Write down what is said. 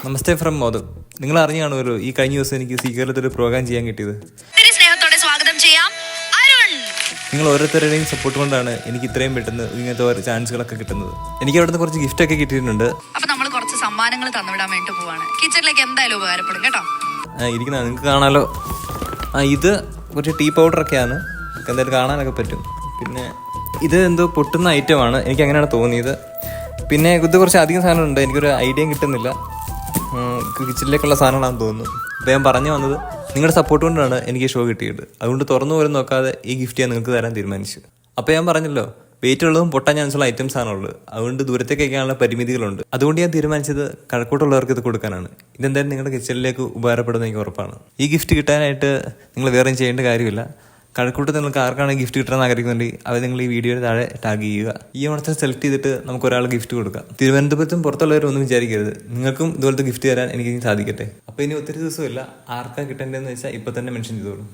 നമസ്തേ from മോദം. നിങ്ങൾ അറിഞ്ഞു കാണുമല്ലോ ഈ കഴിഞ്ഞ ദിവസം എനിക്ക് സീക്രത്തിൽ ഒരു പ്രോഗ്രാം ചെയ്യാൻ കിട്ടിയത്. സ്നേഹത്തോടെ സ്വാഗതം ചെയ്യാം അരുൺ. നിങ്ങൾ ഓരോരുത്തരുടെയും സപ്പോർട്ട് കൊണ്ടാണ് എനിക്ക് ഇത്രയും പെട്ടെന്ന് ഇങ്ങനത്തെ ഓരോ ചാൻസുകളൊക്കെ കിട്ടുന്നത്. എനിക്ക് അവിടുന്ന് കുറച്ച് ഗിഫ്റ്റ് ഒക്കെ കിട്ടിയിട്ടുണ്ട്. അപ്പൊ നമ്മൾ കുറച്ച് സമ്മാനങ്ങൾ തന്നുവിടാൻ വേണ്ടി പോവാണ്. കിച്ചണിലേക്ക് എന്തായാലും ഉപകാരപ്പെടും കേട്ടോ. ഇരിക്കുന്ന നിങ്ങൾക്ക് കാണാലോ. ഇത് കുറച്ച് ടീ പൗഡറൊക്കെയാണ്, എന്തായാലും കാണാനൊക്കെ പറ്റും. പിന്നെ ഇത് എന്തോ പൊട്ടുന്ന ഐറ്റമാണ്, എനിക്ക് അങ്ങനെയാണ് തോന്നിയത്. പിന്നെ ഇത് കുറച്ച് അധികം സാധനമുണ്ട്, എനിക്കൊരു ഐഡിയയും കിട്ടുന്നില്ല. കിച്ചണിലേക്കുള്ള സാധനങ്ങളാണെന്ന് തോന്നുന്നു. അപ്പോൾ ഞാൻ പറഞ്ഞു വന്നത് നിങ്ങളുടെ സപ്പോർട്ട് കൊണ്ടാണ് എനിക്ക് ഷോ കിട്ടിയത്. അതുകൊണ്ട് തുറന്നു പോലും നോക്കാതെ ഈ ഗിഫ്റ്റ് ഞാൻ നിങ്ങൾക്ക് തരാൻ തീരുമാനിച്ചു. അപ്പോൾ ഞാൻ പറഞ്ഞല്ലോ, വെയിറ്റ് ഉള്ളതും പൊട്ടാൻ ചാൻസുള്ള ഐറ്റംസ് ആണുള്ളത്. അതുകൊണ്ട് ദൂരത്തേക്കൊക്കെയാണുള്ള പരിമിതികളുണ്ട്. അതുകൊണ്ട് ഞാൻ തീരുമാനിച്ചത് കഴക്കൂട്ടുള്ളവർക്ക് ഇത് കൊടുക്കാനാണ്. ഇതെന്തായാലും നിങ്ങളുടെ കിച്ചണിലേക്ക് ഉപകാരപ്പെടുന്ന എനിക്ക് ഉറപ്പാണ്. ഈ ഗിഫ്റ്റ് കിട്ടാനായിട്ട് നിങ്ങൾ വേറെയും ചെയ്യേണ്ട കാര്യമില്ല. കഴക്കൂട്ട് നിങ്ങൾക്ക് ആർക്കാണ് ഗിഫ്റ്റ് കിട്ടണമെന്ന് ആഗ്രഹിക്കുന്നുണ്ടെങ്കിൽ അവർ നിങ്ങൾ ഈ വീഡിയോയുടെ താഴെ ടാഗ് ചെയ്യുക. ഈ ഓണത്തിന് സെലക്ട് ചെയ്തിട്ട് നമുക്ക് ഒരാൾ ഗിഫ്റ്റ് കൊടുക്കാം. തിരുവനന്തപുരത്തും പുറത്തുള്ളവരൊന്നും വിചാരിക്കരുത്, നിങ്ങൾക്കും ഇതുപോലത്തെ ഗിഫ്റ്റ് തരാൻ എനിക്ക് സാധിക്കട്ടെ. അപ്പോൾ ഇനി ഒത്തിരി ദിവസമില്ല. ആർക്കാ കിട്ടേണ്ടതെന്ന് വെച്ചാൽ ഇപ്പോൾ തന്നെ മെൻഷൻ ചെയ്തോളൂ.